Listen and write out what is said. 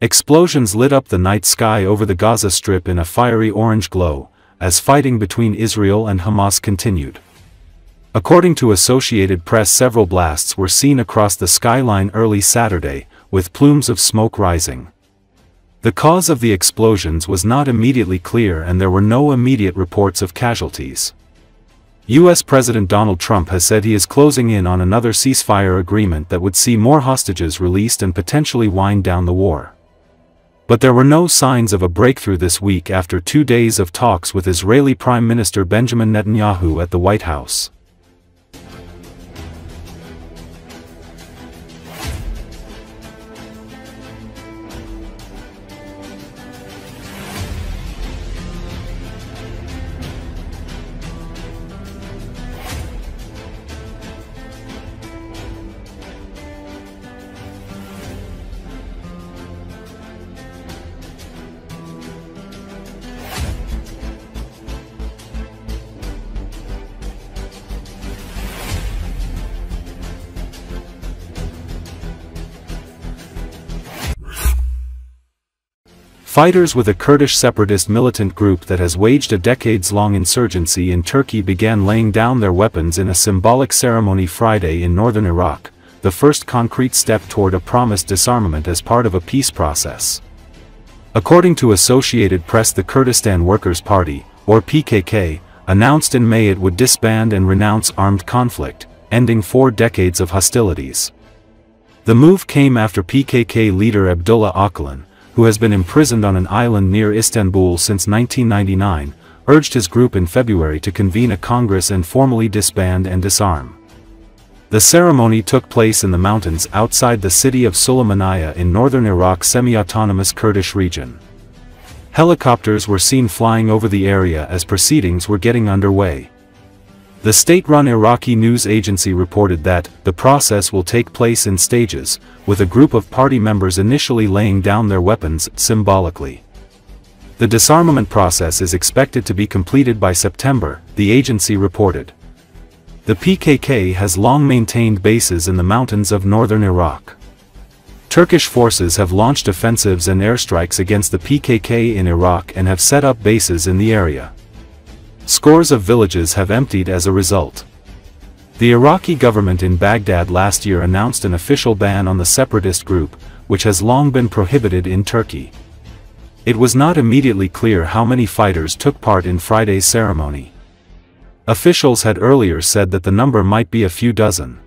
Explosions lit up the night sky over the Gaza Strip in a fiery orange glow, as fighting between Israel and Hamas continued. According to Associated Press, several blasts were seen across the skyline early Saturday, with plumes of smoke rising. The cause of the explosions was not immediately clear and there were no immediate reports of casualties. U.S. President Donald Trump has said he is closing in on another ceasefire agreement that would see more hostages released and potentially wind down the war. But there were no signs of a breakthrough this week after 2 days of talks with Israeli Prime Minister Benjamin Netanyahu at the White House. Fighters with a Kurdish separatist militant group that has waged a decades-long insurgency in Turkey began laying down their weapons in a symbolic ceremony Friday in northern Iraq, the first concrete step toward a promised disarmament as part of a peace process. According to Associated Press, the Kurdistan Workers' Party, or PKK, announced in May it would disband and renounce armed conflict, ending 4 decades of hostilities. The move came after PKK leader Abdullah Öcalan, who has been imprisoned on an island near Istanbul since 1999, urged his group in February to convene a congress and formally disband and disarm. The ceremony took place in the mountains outside the city of Sulaymaniyah in northern Iraq's semi-autonomous Kurdish region. Helicopters were seen flying over the area as proceedings were getting underway. The state-run Iraqi news agency reported that the process will take place in stages, with a group of party members initially laying down their weapons symbolically. The disarmament process is expected to be completed by September, the agency reported. The PKK has long maintained bases in the mountains of northern Iraq. Turkish forces have launched offensives and airstrikes against the PKK in Iraq and have set up bases in the area. Scores of villages have emptied as a result. The Iraqi government in Baghdad last year announced an official ban on the separatist group, which has long been prohibited in Turkey. It was not immediately clear how many fighters took part in Friday's ceremony. Officials had earlier said that the number might be a few dozen.